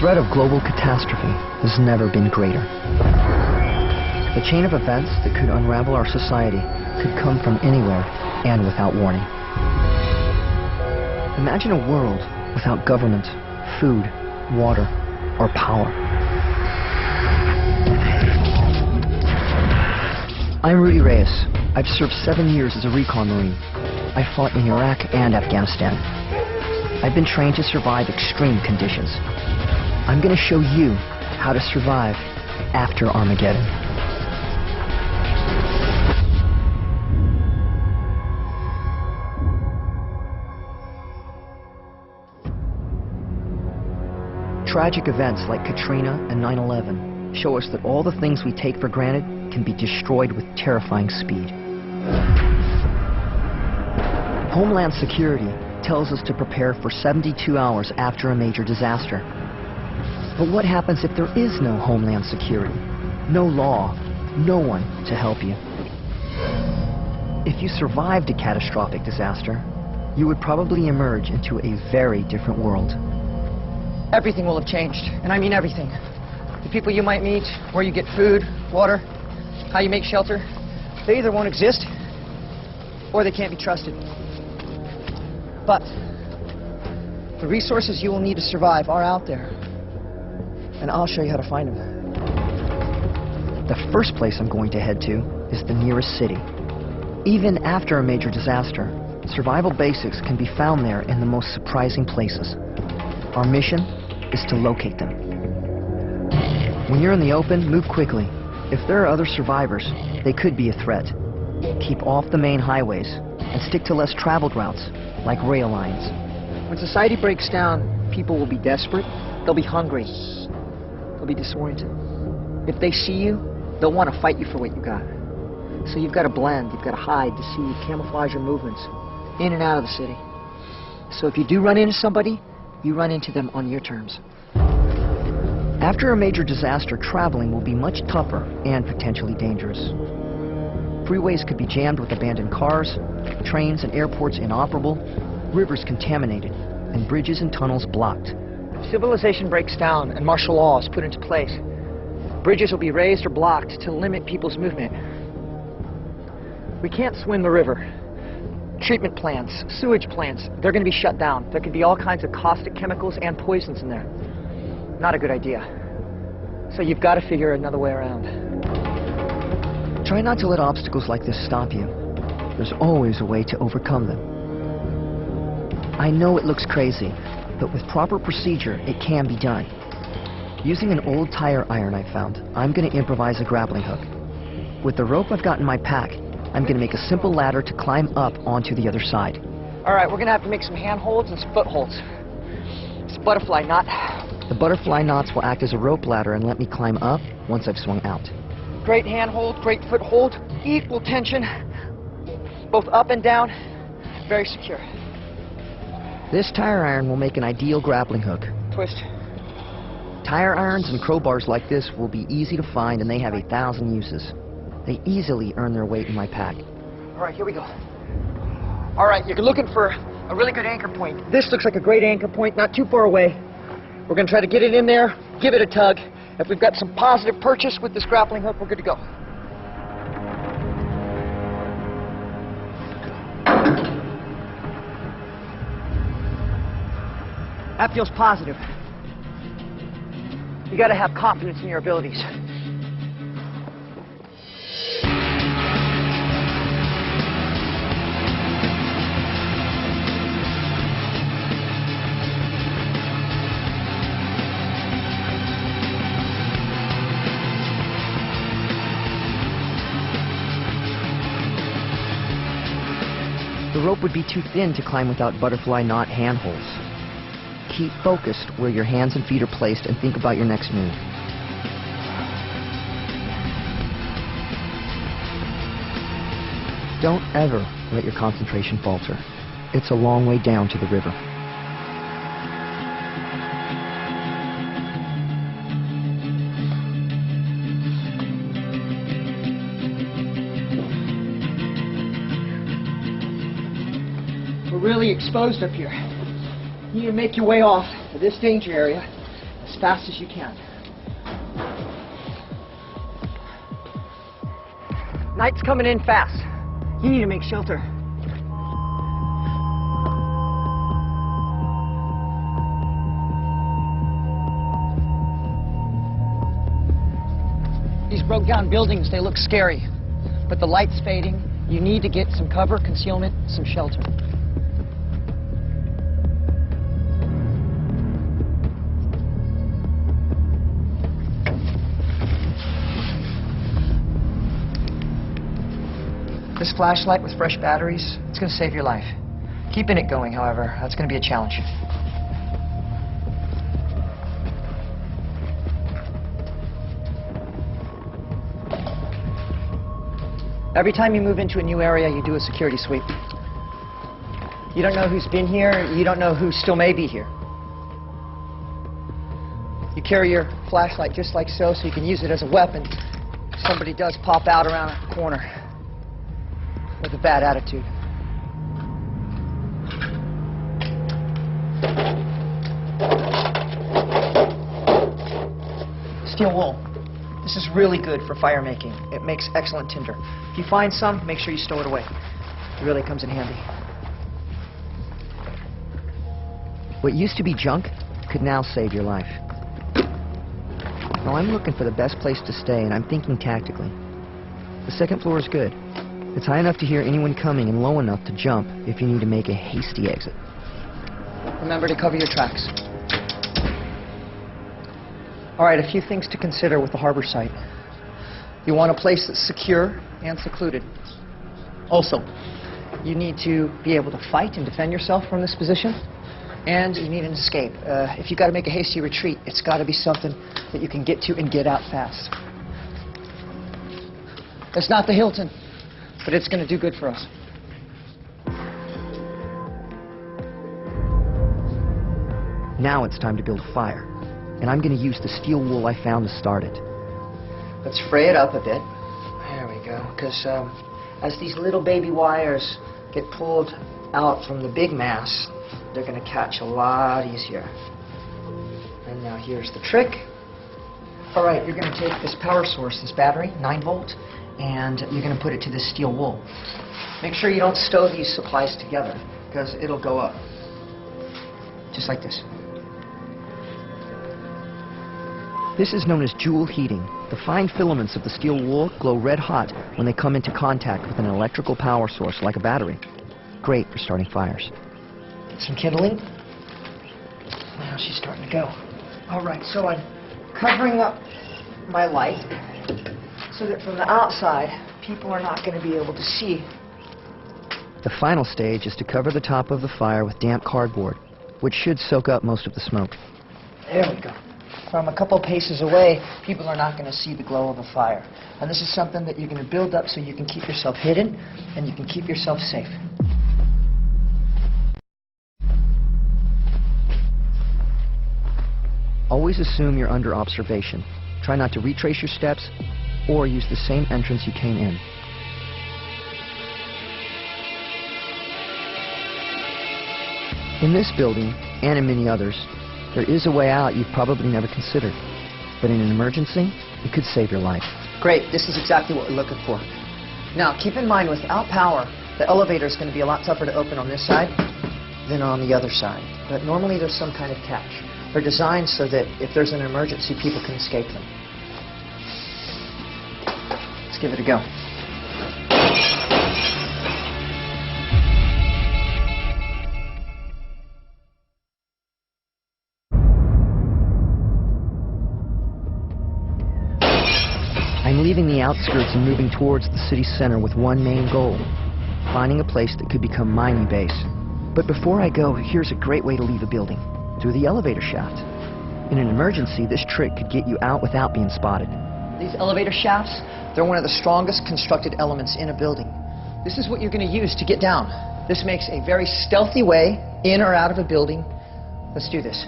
threat of global catastrophe has never been greater. The chain of events that could unravel our society could come from anywhere and without warning. Imagine a world without government, food, water, or power. I'm Rudy Reyes. I've served 7 years as a recon Marine. I fought in Iraq and Afghanistan. I've been trained to survive extreme conditions. I'm going to show you how to survive after Armageddon. Tragic events like Katrina and 9/11 show us that all the things we take for granted can be destroyed with terrifying speed. Homeland Security tells us to prepare for 72 hours after a major disaster. But what happens if there is no Homeland Security? No law, no one to help you. If you survived a catastrophic disaster, you would probably emerge into a very different world. Everything will have changed, and I mean everything. The people you might meet, where you get food, water, how you make shelter, they either won't exist, or they can't be trusted. But the resources you will need to survive are out there, and I'll show you how to find them. The first place I'm going to head to is the nearest city. Even after a major disaster, survival basics can be found there in the most surprising places. Our mission is to locate them. When you're in the open, move quickly. If there are other survivors, they could be a threat. Keep off the main highways and stick to less traveled routes, like rail lines. When society breaks down, people will be desperate, they'll be hungry, they'll be disoriented. If they see you, they'll want to fight you for what you got. So you've got to blend, you've got to hide, deceive, camouflage your movements, in and out of the city. So if you do run into somebody, you run into them on your terms. After a major disaster, traveling will be much tougher and potentially dangerous. Freeways could be jammed with abandoned cars, trains and airports inoperable, rivers contaminated, and bridges and tunnels blocked. If civilization breaks down and martial law is put into place, bridges will be raised or blocked to limit people's movement. We can't swim the river. Treatment plants, sewage plants, they're going to be shut down. There could be all kinds of caustic chemicals and poisons in there. Not a good idea. So you've got to figure another way around. Try not to let obstacles like this stop you. There's always a way to overcome them. I know it looks crazy, but with proper procedure, it can be done. Using an old tire iron I found, I'm going to improvise a grappling hook. With the rope I've got in my pack, I'm going to make a simple ladder to climb up onto the other side. All right, we're going to have to make some handholds and some footholds. It's a butterfly knot. The butterfly knots will act as a rope ladder and let me climb up once I've swung out. Great handhold, great foothold, equal tension, both up and down, very secure. This tire iron will make an ideal grappling hook. Twist. Tire irons and crowbars like this will be easy to find, and they have 1,000 uses. They easily earn their weight in my pack. All right, here we go. All right, you're looking for a really good anchor point. This looks like a great anchor point, not too far away. We're going to try to get it in there, give it a tug. If we've got some positive purchase with this grappling hook, we're good to go. That feels positive. You got to have confidence in your abilities. The rope would be too thin to climb without butterfly knot handholds. Keep focused where your hands and feet are placed and think about your next move. Don't ever let your concentration falter. It's a long way down to the river. We're really exposed up here. You need to make your way off to this danger area as fast as you can. Night's coming in fast. You need to make shelter. These broke down buildings, they look scary. But the light's fading. You need to get some cover, concealment, some shelter. This flashlight with fresh batteries, it's going to save your life. Keeping it going, however, that's going to be a challenge. Every time you move into a new area, you do a security sweep. You don't know who's been here, you don't know who still may be here. You carry your flashlight just like so you can use it as a weapon if somebody does pop out around a corner with a bad attitude. Steel wool. This is really good for fire making. It makes excellent tinder. If you find some, make sure you stow it away. It really comes in handy. What used to be junk could now save your life. Now I'm looking for the best place to stay, and I'm thinking tactically. The second floor is good. It's high enough to hear anyone coming and low enough to jump if you need to make a hasty exit. Remember to cover your tracks. All right, a few things to consider with the harbor site. You want a place that's secure and secluded. Also, you need to be able to fight and defend yourself from this position, and you need an escape. If you've got to make a hasty retreat, it's got to be something that you can get to and get out fast. It's not the Hilton, but it's going to do good for us. Now it's time to build a fire, and I'm going to use the steel wool I found to start it. Let's fray it up a bit. There we go. Because as these little baby wires get pulled out from the big mass, they're going to catch a lot easier. And now here's the trick. All right, you're going to take this power source, this battery, 9 volt, and you're going to put it to this steel wool. Make sure you don't stow these supplies together, because it'll go up. Just like this. This is known as joule heating. The fine filaments of the steel wool glow red hot when they come into contact with an electrical power source like a battery. Great for starting fires. Get some kindling. Now she's starting to go. All right, so I'm covering up my light so that from the outside, people are not going to be able to see. The final stage is to cover the top of the fire with damp cardboard, which should soak up most of the smoke. There we go. From a couple paces away, people are not going to see the glow of a fire. And this is something that you're going to build up so you can keep yourself hidden and you can keep yourself safe. Always assume you're under observation. Try not to retrace your steps or use the same entrance you came in. In this building, and in many others, there is a way out you've probably never considered. But in an emergency, it could save your life. Great, this is exactly what we're looking for. Now, keep in mind, without power, the elevator is going to be a lot tougher to open on this side than on the other side. But normally there's some kind of catch. They're designed so that if there's an emergency, people can escape them. Let's give it a go. I'm leaving the outskirts and moving towards the city center with one main goal: finding a place that could become my new base. But before I go, here's a great way to leave a building: through the elevator shaft. In an emergency, this trick could get you out without being spotted. These elevator shafts, they're one of the strongest constructed elements in a building. This is what you're going to use to get down. This makes a very stealthy way in or out of a building. Let's do this.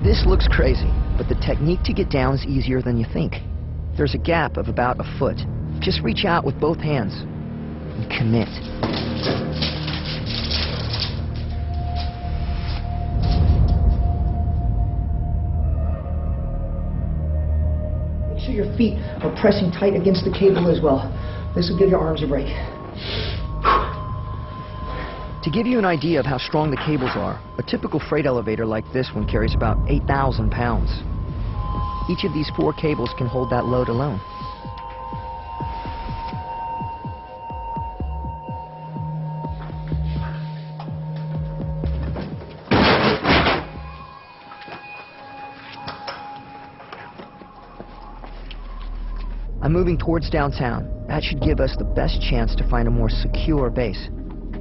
This looks crazy, but the technique to get down is easier than you think. There's a gap of about a foot. Just reach out with both hands and commit. your feet are pressing tight against the cable as well. This will give your arms a break. To give you an idea of how strong the cables are, a typical freight elevator like this one carries about 8,000 pounds. Each of these 4 cables can hold that load alone. I'm moving towards downtown. That should give us the best chance to find a more secure base.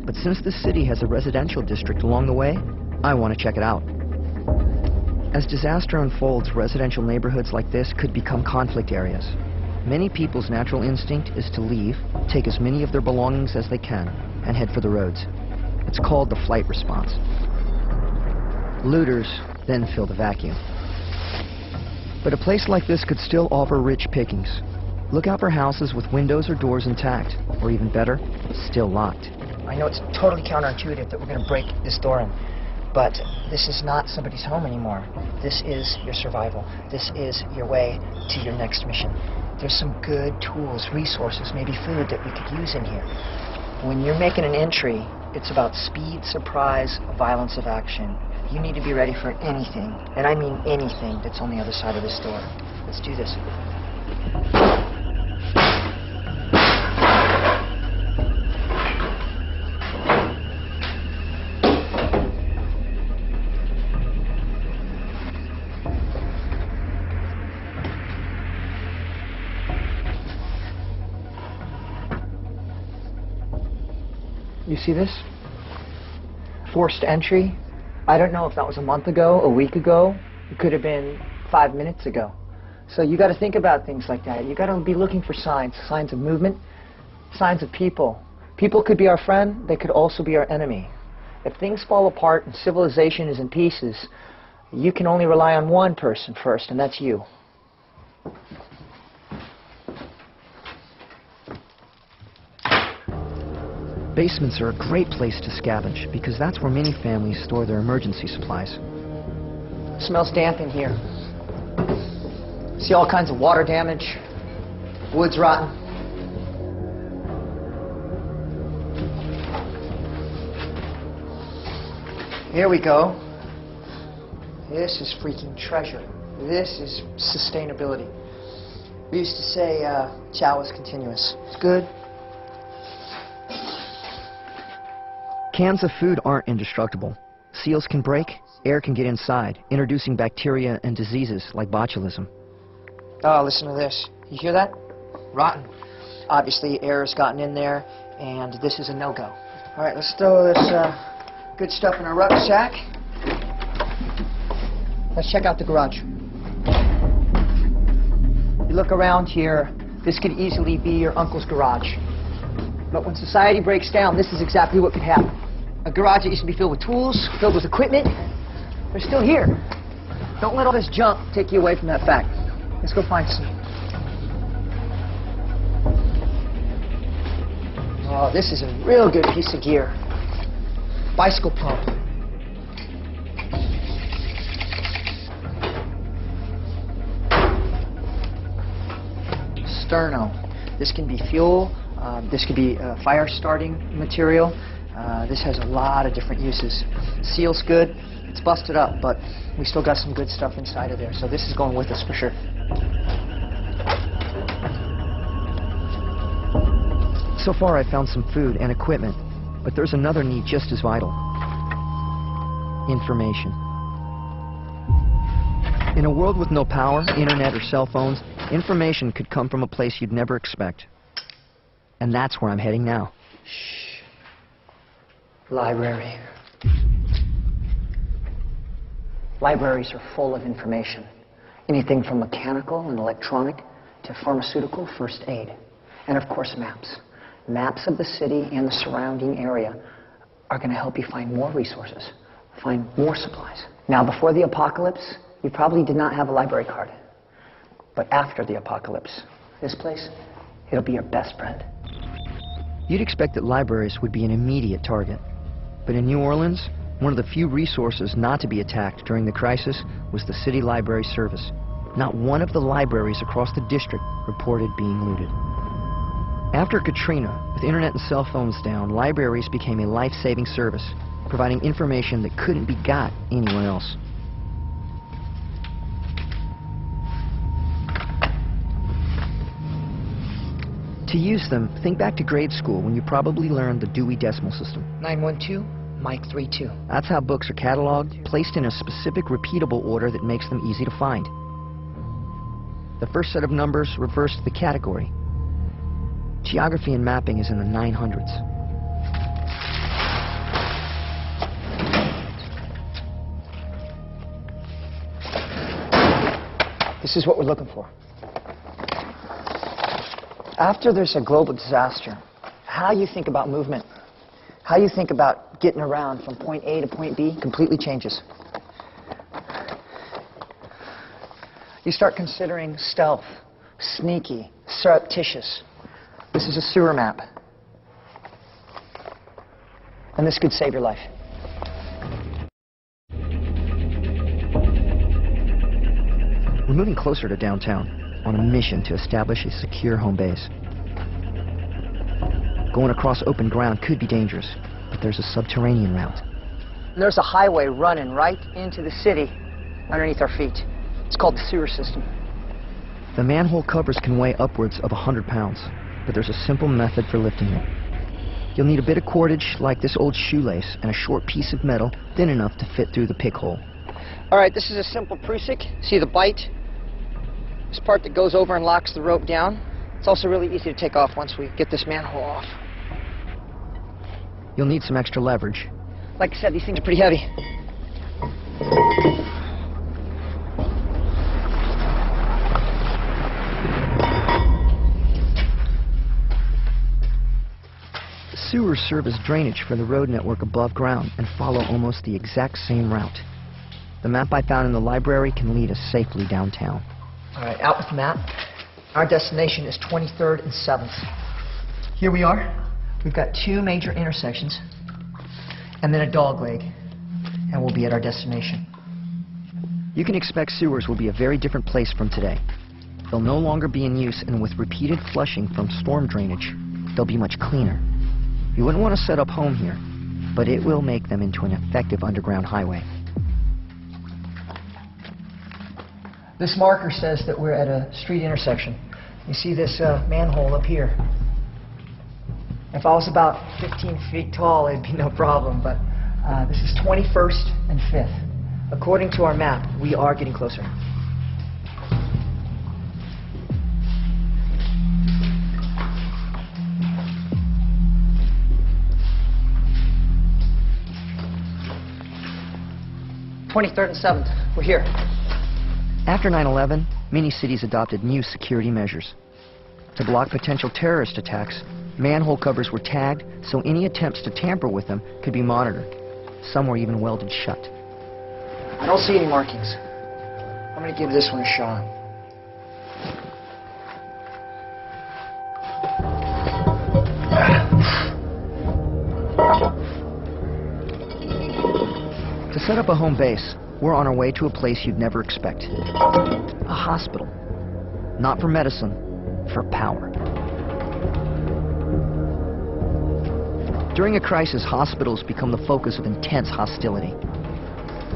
But since the city has a residential district along the way, I want to check it out. As disaster unfolds, residential neighborhoods like this could become conflict areas. Many people's natural instinct is to leave, take as many of their belongings as they can, and head for the roads. It's called the flight response. Looters then fill the vacuum. But a place like this could still offer rich pickings. Look out for houses with windows or doors intact, or even better, still locked. I know it's totally counterintuitive that we're going to break this door in, but this is not somebody's home anymore. This is your survival. This is your way to your next mission. There's some good tools, resources, maybe food that we could use in here. When you're making an entry, it's about speed, surprise, violence of action. You need to be ready for anything, and I mean anything that's on the other side of this door. Let's do this. You see this? Forced entry. I don't know if that was a month ago, a week ago. It could have been 5 minutes ago. So you got to think about things like that. You got to be looking for signs of movement, signs of people. People could be our friend, they could also be our enemy. If things fall apart and civilization is in pieces, you can only rely on one person first, and that's you. Basements are a great place to scavenge because that's where many families store their emergency supplies. Smells damp in here. See all kinds of water damage, wood's rotten. Here we go. This is freaking treasure. This is sustainability. We used to say chow is continuous. It's good. Cans of food aren't indestructible. Seals can break, air can get inside, introducing bacteria and diseases like botulism. Oh, listen to this. You hear that? Rotten. Obviously, air has gotten in there, and this is a no-go. All right, let's throw this good stuff in our rucksack. Let's check out the garage. You look around here, this could easily be your uncle's garage. But when society breaks down, this is exactly what could happen. A garage that used to be filled with tools, filled with equipment, they're still here. Don't let all this junk take you away from that fact. Let's go find some. Oh, this is a real good piece of gear. Bicycle pump. Sterno. This can be fuel. This could be fire starting material. This has a lot of different uses. Seal's good. It's busted up, but we still got some good stuff inside of there. So this is going with us for sure. So far I've found some food and equipment, but there's another need just as vital. Information. In a world with no power, internet, or cell phones, information could come from a place you'd never expect. And that's where I'm heading now. Shh. Library. Libraries are full of information. Anything from mechanical and electronic to pharmaceutical first aid. And of course, maps. Maps of the city and the surrounding area are going to help you find more resources, find more supplies. Now, before the apocalypse, you probably did not have a library card. But after the apocalypse, this place, it'll be your best friend. You'd expect that libraries would be an immediate target. But in New Orleans, one of the few resources not to be attacked during the crisis was the City Library Service. not one of the libraries across the district reported being looted. After Katrina, with internet and cell phones down, libraries became a life-saving service, providing information that couldn't be got anywhere else. To use them, think back to grade school when you probably learned the Dewey Decimal System. 912, Mike 32. That's how books are cataloged, placed in a specific repeatable order that makes them easy to find. The first set of numbers refers to the category. Geography and mapping is in the 900s. This is what we're looking for. After there's a global disaster, how you think about movement, how you think about getting around from point A to point B completely changes. You start considering stealth, sneaky, surreptitious. This is a sewer map. And this could save your life. We're moving closer to downtown, on a mission to establish a secure home base. Going across open ground could be dangerous, but there's a subterranean route. There's a highway running right into the city underneath our feet. It's called the sewer system. The manhole covers can weigh upwards of 100 pounds, but there's a simple method for lifting them. You'll need a bit of cordage like this old shoelace and a short piece of metal thin enough to fit through the pick hole. All right, this is a simple Prusik. See the bite? This part that goes over and locks the rope down. It's also really easy to take off once we get this manhole off. You'll need some extra leverage. Like I said, these things are pretty heavy. Sewers serve as drainage for the road network above ground and follow almost the exact same route. The map I found in the library can lead us safely downtown. All right, out with the map. Our destination is 23rd and 7th. Here we are. We've got two major intersections and then a dogleg, and we'll be at our destination. You can expect sewers will be a very different place from today. They'll no longer be in use, and with repeated flushing from storm drainage, they'll be much cleaner. You wouldn't want to set up home here, but it will make them into an effective underground highway. This marker says that we're at a street intersection. You see this manhole up here. If I was about 15 feet tall, it'd be no problem, but this is 21st and 5th. According to our map, we are getting closer. '23rd and 7th. We're here. After 9/11, many cities adopted new security measures. To block potential terrorist attacks, manhole covers were tagged so any attempts to tamper with them could be monitored. Some were even welded shut. I don't see any markings. I'm going to give this one a shot. To set up a home base, we're on our way to a place you'd never expect. A hospital. Not for medicine, for power. During a crisis, hospitals become the focus of intense hostility.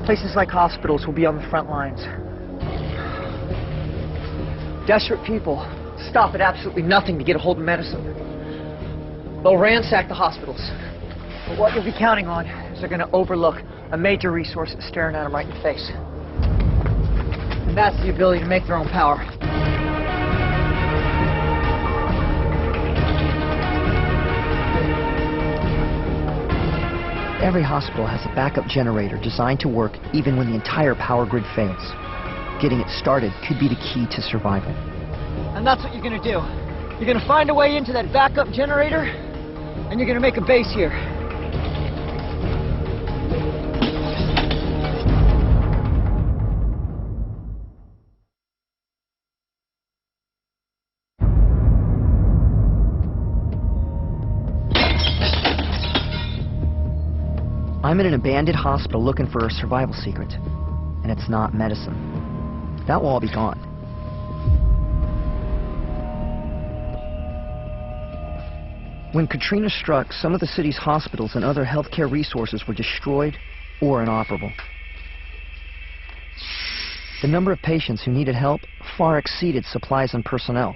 Places like hospitals will be on the front lines. Desperate people stop at absolutely nothing to get a hold of medicine. They'll ransack the hospitals. But what you'll be counting on is they're going to overlook a major resource that's staring at them right in the face. And that's the ability to make their own power. Every hospital has a backup generator designed to work even when the entire power grid fails. Getting it started could be the key to survival. And that's what you're going to do. You're going to find a way into that backup generator, and you're going to make a base here. I'm in an abandoned hospital looking for a survival secret, and it's not medicine. That will all be gone. When Katrina struck, some of the city's hospitals and other healthcare resources were destroyed or inoperable. The number of patients who needed help far exceeded supplies and personnel.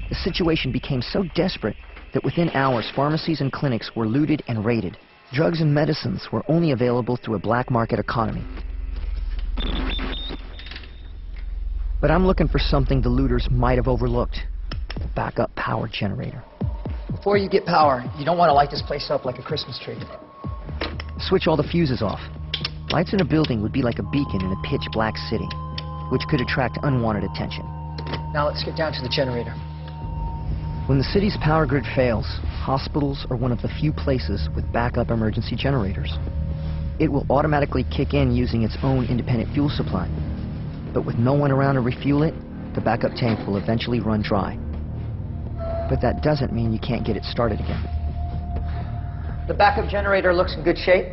The situation became so desperate that within hours, pharmacies and clinics were looted and raided. Drugs and medicines were only available through a black market economy. But I'm looking for something the looters might have overlooked: a backup power generator. Before you get power, you don't want to light this place up like a Christmas tree. Switch all the fuses off. Lights in a building would be like a beacon in a pitch-black city, which could attract unwanted attention. Now let's get down to the generator. When the city's power grid fails, hospitals are one of the few places with backup emergency generators. It will automatically kick in using its own independent fuel supply. But with no one around to refuel it, the backup tank will eventually run dry. But that doesn't mean you can't get it started again. The backup generator looks in good shape.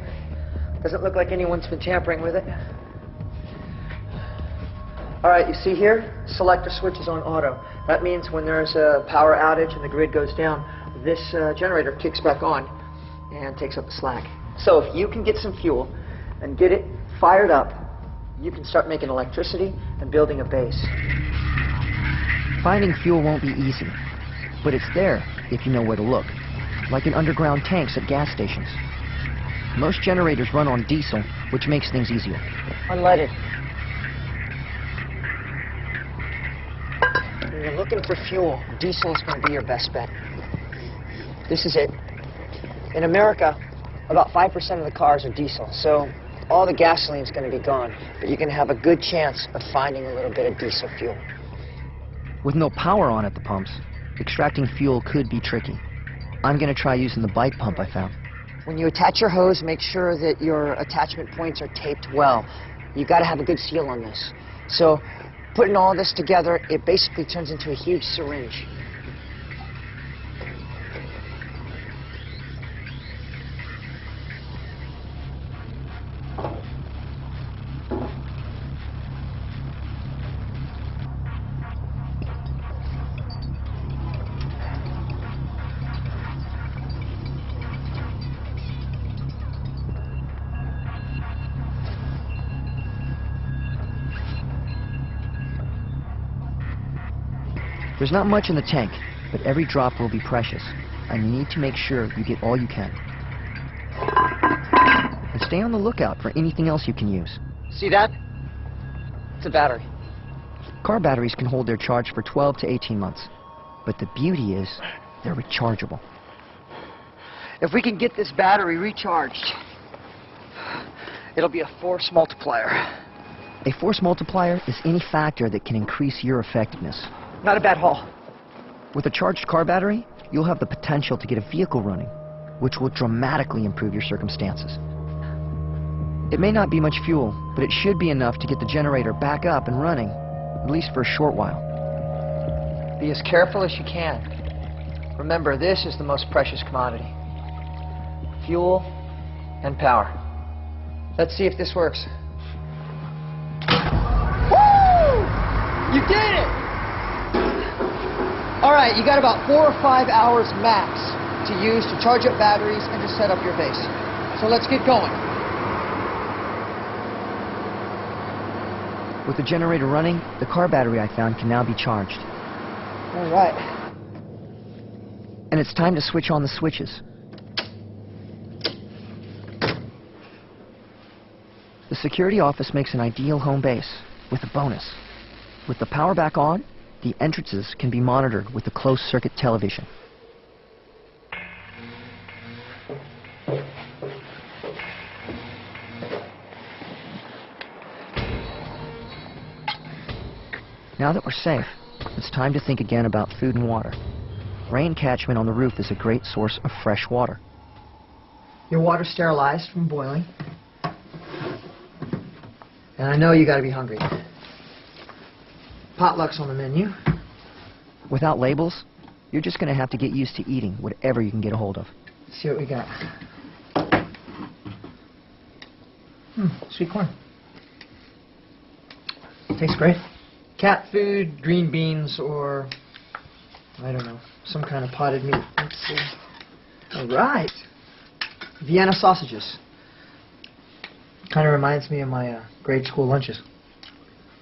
Doesn't look like anyone's been tampering with it. All right, you see here, selector switch is on auto. That means when there's a power outage and the grid goes down, this generator kicks back on and takes up the slack. So if you can get some fuel and get it fired up, you can start making electricity and building a base. Finding fuel won't be easy, but it's there if you know where to look, like in underground tanks at gas stations. Most generators run on diesel, which makes things easier. Unleaded. When you're looking for fuel, diesel is going to be your best bet. This is it. In America, about 5% of the cars are diesel, so all the gasoline is going to be gone, but you can have a good chance of finding a little bit of diesel fuel. With no power on at the pumps, extracting fuel could be tricky. I'm going to try using the bike pump I found. When you attach your hose, make sure that your attachment points are taped well. You've got to have a good seal on this. So putting all this together, it basically turns into a huge syringe. There's not much in the tank, but every drop will be precious, and you need to make sure you get all you can. And stay on the lookout for anything else you can use. See that? It's a battery. Car batteries can hold their charge for 12 to 18 months, but the beauty is they're rechargeable. If we can get this battery recharged, it'll be a force multiplier. A force multiplier is any factor that can increase your effectiveness. Not a bad haul. With a charged car battery, you'll have the potential to get a vehicle running, which will dramatically improve your circumstances. It may not be much fuel, but it should be enough to get the generator back up and running, at least for a short while. Be as careful as you can. Remember, this is the most precious commodity. Fuel and power. Let's see if this works. Woo! You did it! All right, you got about 4 or 5 hours max to use to charge up batteries and to set up your base. So let's get going. With the generator running, the car battery I found can now be charged. All right. And it's time to switch on the switches. The security office makes an ideal home base, with a bonus. With the power back on, the entrances can be monitored with a closed-circuit television. Now that we're safe, it's time to think again about food and water. Rain catchment on the roof is a great source of fresh water. Your water's sterilized from boiling. And I know you gotta be hungry. Potluck's on the menu. Without labels, you're just going to have to get used to eating whatever you can get a hold of. Let's see what we got. Sweet corn. Tastes great. Cat food, green beans, or I don't know, some kind of potted meat. Let's see. All right. Vienna sausages. Kind of reminds me of my grade school lunches.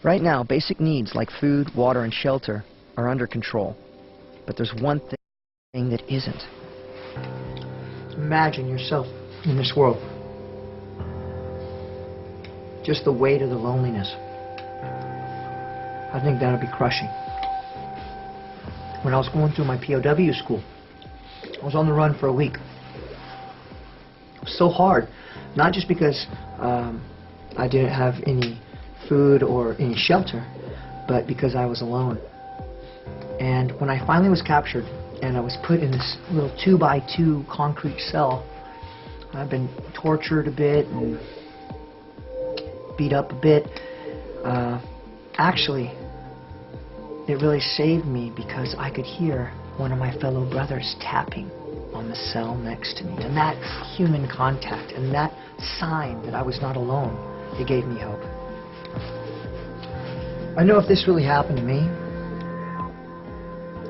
Right now, basic needs like food, water, and shelter are under control. But there's one thing that isn't. Imagine yourself in this world. Just the weight of the loneliness. I think that would be crushing. When I was going through my POW school, I was on the run for a week. It was so hard, not just because I didn't have any food or any shelter, but because I was alone. And when I finally was captured and I was put in this little 2x2 concrete cell, I've been tortured a bit and beat up a bit. Actually, it really saved me because I could hear one of my fellow brothers tapping on the cell next to me. And that human contact and that sign that I was not alone, it gave me hope. I know if this really happened to me,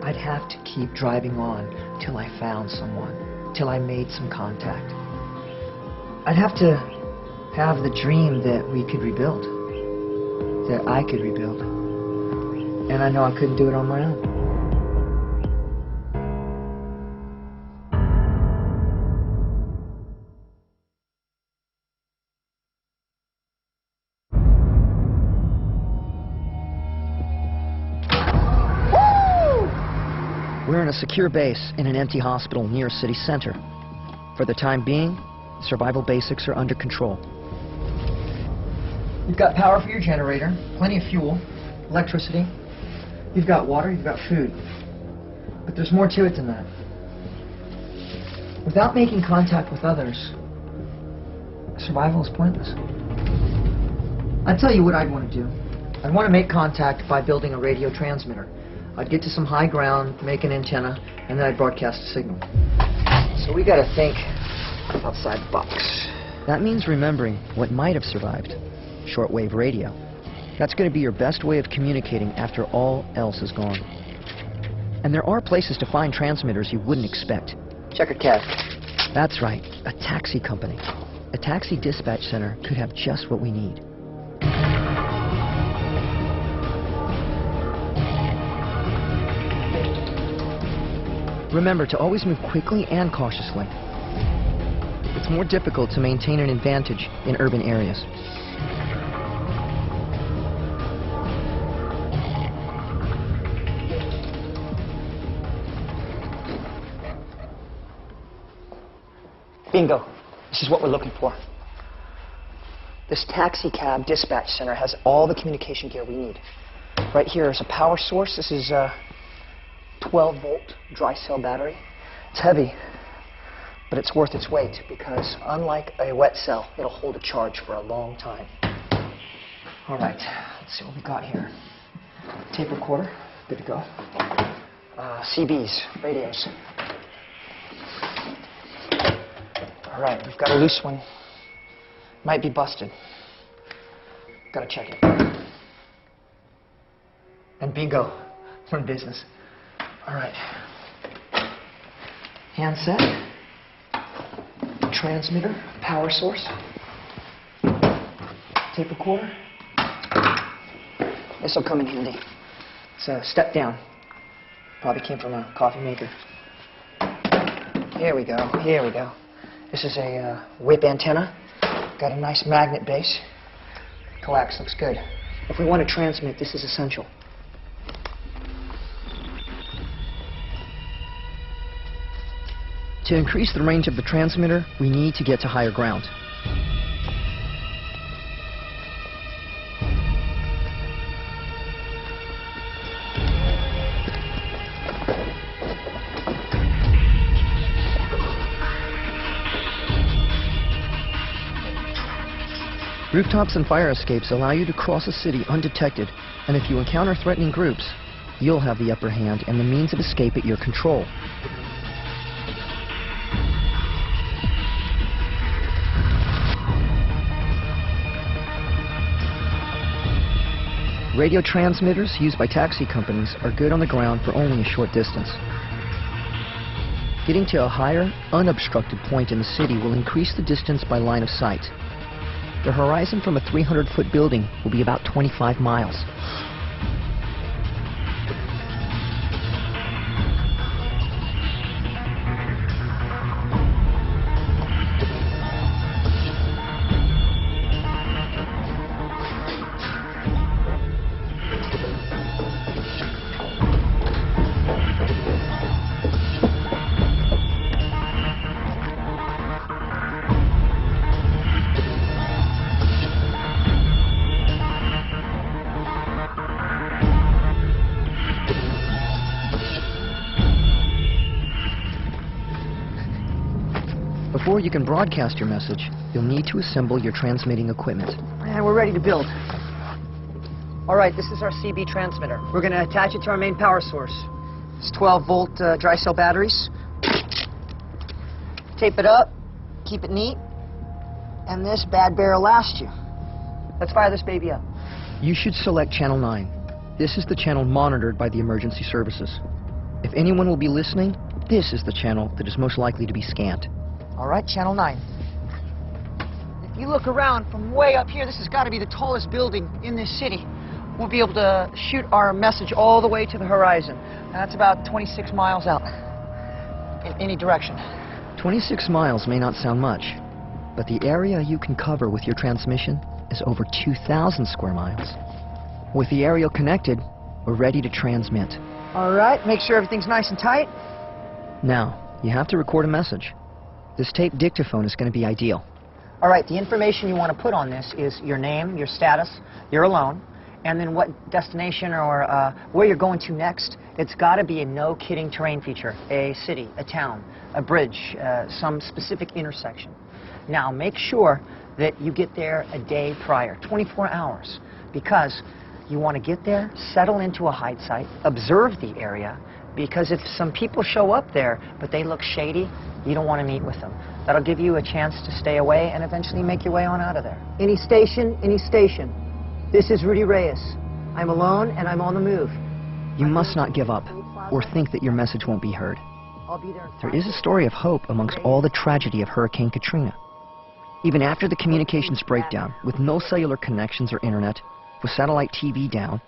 I'd have to keep driving on till I found someone, till I made some contact. I'd have to have the dream that we could rebuild, that I could rebuild. And I know I couldn't do it on my own. We're in a secure base in an empty hospital near city center. For the time being, survival basics are under control. You've got power for your generator, plenty of fuel, electricity. You've got water, you've got food. But there's more to it than that. Without making contact with others, survival is pointless. I'd tell you what I'd want to do. I'd want to make contact by building a radio transmitter. I'd get to some high ground, make an antenna, and then I'd broadcast a signal. So we gotta think outside the box. That means remembering what might have survived. Shortwave radio. That's going to be your best way of communicating after all else is gone. And there are places to find transmitters you wouldn't expect. Checkered cab. That's right, a taxi company. A taxi dispatch center could have just what we need. Remember to always move quickly and cautiously. It's more difficult to maintain an advantage in urban areas. Bingo. This is what we're looking for. This taxi cab dispatch center has all the communication gear we need. Right here is a power source. This is a 12-volt dry cell battery. It's heavy, but it's worth its weight because unlike a wet cell, it'll hold a charge for a long time. All right, let's see what we got here. Tape recorder, good to go. CBs, radios. All right, we've got a loose one. Might be busted. Gotta check it. And bingo, we're in business. All right. Handset, transmitter, power source, tape recorder. This will come in handy. It's a step down. Probably came from a coffee maker. Here we go, here we go. This is a whip antenna. Got a nice magnet base. Coax looks good. If we want to transmit, this is essential. To increase the range of the transmitter, we need to get to higher ground. Rooftops and fire escapes allow you to cross a city undetected, and if you encounter threatening groups, you'll have the upper hand and the means of escape at your control. Radio transmitters used by taxi companies are good on the ground for only a short distance. Getting to a higher, unobstructed point in the city will increase the distance by line of sight. The horizon from a 300-foot building will be about 25 miles. Before you can broadcast your message, you'll need to assemble your transmitting equipment. And we're ready to build. All right, this is our CB transmitter. We're going to attach it to our main power source. It's 12-volt dry cell batteries. Tape it up, keep it neat, and this bad bear will last you. Let's fire this baby up. You should select Channel 9. This is the channel monitored by the emergency services. If anyone will be listening, this is the channel that is most likely to be scanned. All right, Channel 9. If you look around from way up here, this has got to be the tallest building in this city. We'll be able to shoot our message all the way to the horizon. That's about 26 miles out in any direction. 26 miles may not sound much, but the area you can cover with your transmission is over 2,000 square miles. With the aerial connected, we're ready to transmit. All right, make sure everything's nice and tight. Now, you have to record a message. This tape dictaphone is going to be ideal. All right, the information you want to put on this is your name, your status, you're alone, and then what destination or where you're going to next. It's got to be a no-kidding terrain feature, a city, a town, a bridge, some specific intersection. Now, make sure that you get there a day prior, 24 hours, because you want to get there, settle into a hide site, observe the area, because if some people show up there, but they look shady, you don't want to meet with them. That'll give you a chance to stay away and eventually make your way on out of there. Any station, any station. This is Rudy Reyes. I'm alone and I'm on the move. You must not give up or think that your message won't be heard. I'll be there. There is a story of hope amongst all the tragedy of Hurricane Katrina. Even after the communications breakdown, with no cellular connections or internet, with satellite TV down,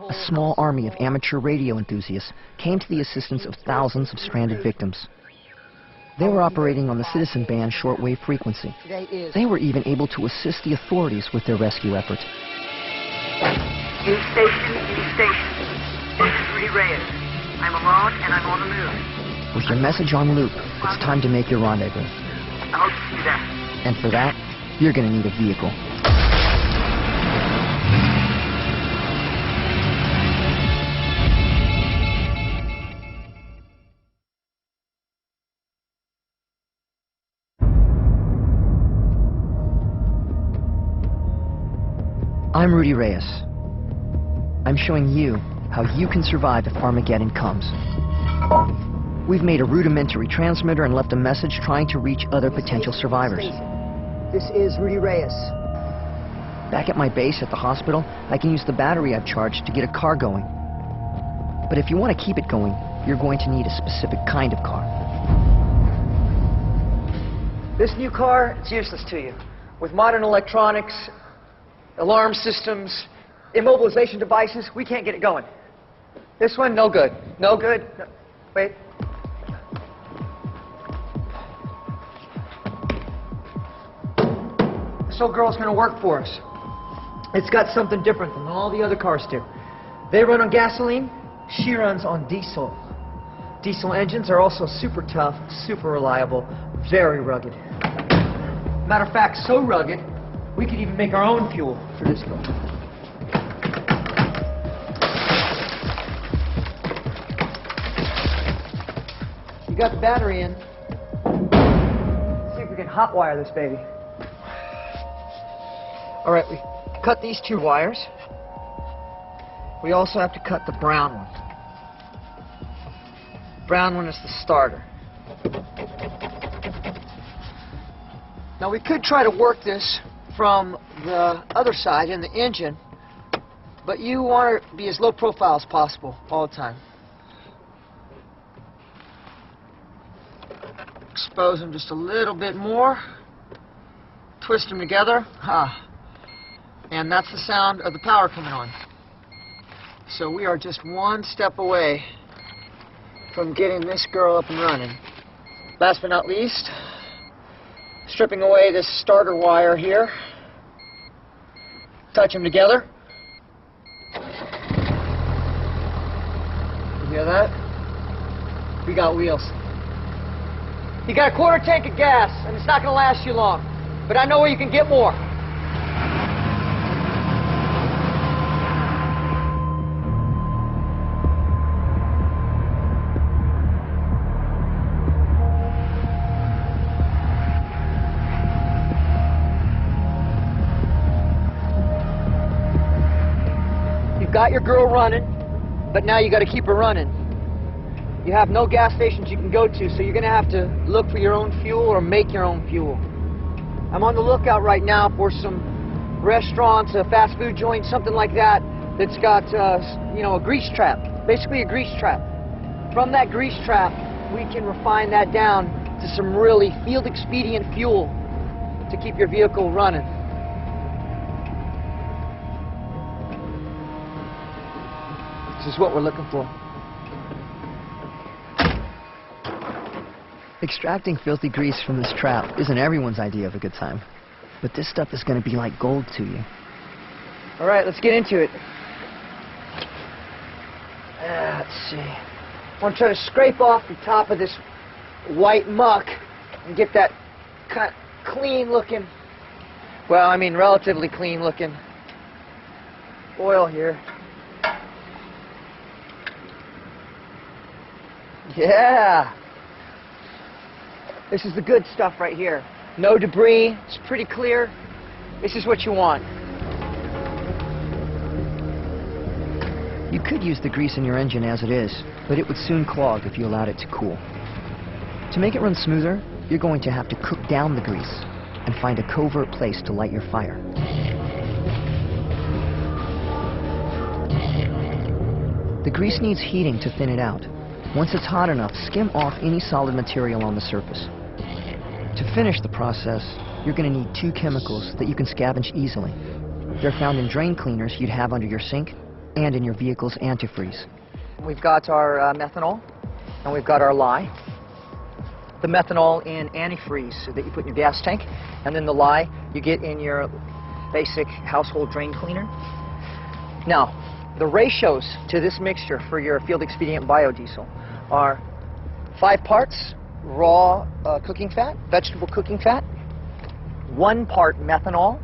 a small army of amateur radio enthusiasts came to the assistance of thousands of stranded victims. They were operating on the citizen band shortwave frequency. They were even able to assist the authorities with their rescue efforts. Any station, any station. This is Rudy Reyes. I'm alone and I'm on the move. With your message on loop, it's time to make your rendezvous. I hope to see you there. And for that, you're going to need a vehicle. I'm Rudy Reyes. I'm showing you how you can survive if Armageddon comes. We've made a rudimentary transmitter and left a message trying to reach other potential survivors. This is Rudy Reyes. Back at my base at the hospital, I can use the battery I've charged to get a car going. But if you want to keep it going, you're going to need a specific kind of car. This new car, it's useless to you. With modern electronics, alarm systems, immobilization devices, we can't get it going. This one, no good. No good. No. Wait. This old girl's gonna work for us. It's got something different than all the other cars do. They run on gasoline, she runs on diesel. Diesel engines are also super tough, super reliable, very rugged. Matter of fact, so rugged, we could even make our own fuel for this girl. You got the battery in. Let's see if we can hotwire this baby. All right, we cut these two wires. We also have to cut the brown one. Brown one is the starter. Now we could try to work this from the other side in the engine, But you want to be as low profile as possible all the time. Expose them just a little bit more. Twist them together. And that's the sound of the power coming on. So we are just one step away from getting this girl up and running. Last but not least, stripping away this starter wire here. Touch them together. You hear that? We got wheels. You got a quarter tank of gas, and it's not going to last you long. But I know where you can get more. You've got your girl running, but now you got to keep her running. You have no gas stations you can go to, so you're going to have to look for your own fuel or make your own fuel. I'm on the lookout right now for some restaurants, a fast food joint, something like that, that's got, you know, a grease trap, basically a grease trap. From that grease trap, we can refine that down to some really field expedient fuel to keep your vehicle running. This is what we're looking for. Extracting filthy grease from this trap isn't everyone's idea of a good time, but this stuff is going to be like gold to you. All right, let's get into it. Let's see. I want to try to scrape off the top of this white muck and get that kind of clean looking, well, I mean relatively clean looking oil here. Yeah. This is the good stuff right here. No debris, it's pretty clear. This is what you want. You could use the grease in your engine as it is, but it would soon clog if you allowed it to cool. To make it run smoother, you're going to have to cook down the grease and find a covert place to light your fire. The grease needs heating to thin it out. Once it's hot enough, skim off any solid material on the surface. To finish the process, you're going to need two chemicals that you can scavenge easily. They're found in drain cleaners you'd have under your sink and in your vehicle's antifreeze. We've got our methanol, and we've got our lye. The methanol in antifreeze that you put in your gas tank, and then the lye you get in your basic household drain cleaner. Now, the ratios to this mixture for your field expedient biodiesel are 5 parts raw cooking fat, vegetable cooking fat, 1 part methanol.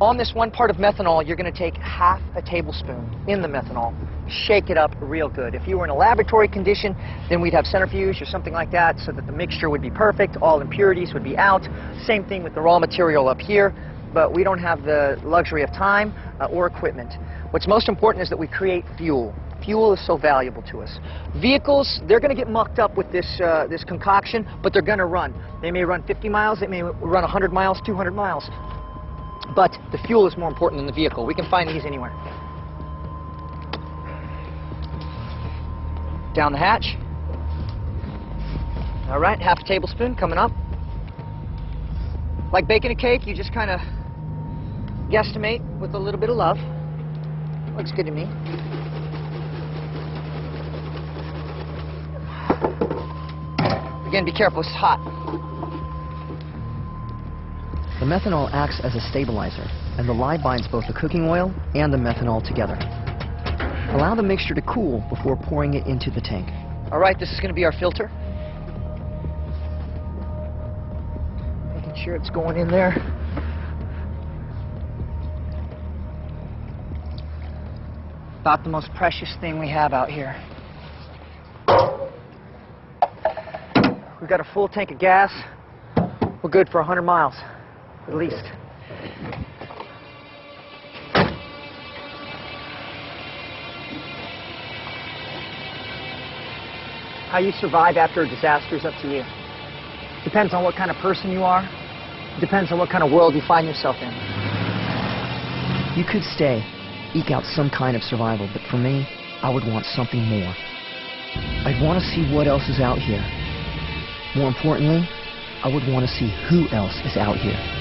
On this 1 part of methanol, you're going to take half a tablespoon in the methanol. Shake it up real good. If you were in a laboratory condition, then we'd have centrifuge or something like that so that the mixture would be perfect, all impurities would be out. Same thing with the raw material up here, but we don't have the luxury of time or equipment. What's most important is that we create fuel. Fuel is so valuable to us. Vehicles, they're going to get mucked up with this, this concoction, but they're going to run. They may run 50 miles, they may run 100 miles, 200 miles. But the fuel is more important than the vehicle. We can find these anywhere. Down the hatch. All right, half a tablespoon coming up. Like baking a cake, you just kind of guesstimate with a little bit of love. Looks good to me. Again, be careful, it's hot. The methanol acts as a stabilizer, and the lye binds both the cooking oil and the methanol together. Allow the mixture to cool before pouring it into the tank. All right, this is going to be our filter. Making sure it's going in there. About the most precious thing we have out here. We've got a full tank of gas. We're good for 100 miles, at least. How you survive after a disaster is up to you. Depends on what kind of person you are. Depends on what kind of world you find yourself in. You could stay, eke out some kind of survival, but for me, I would want something more. I'd want to see what else is out here. More importantly, I would want to see who else is out here.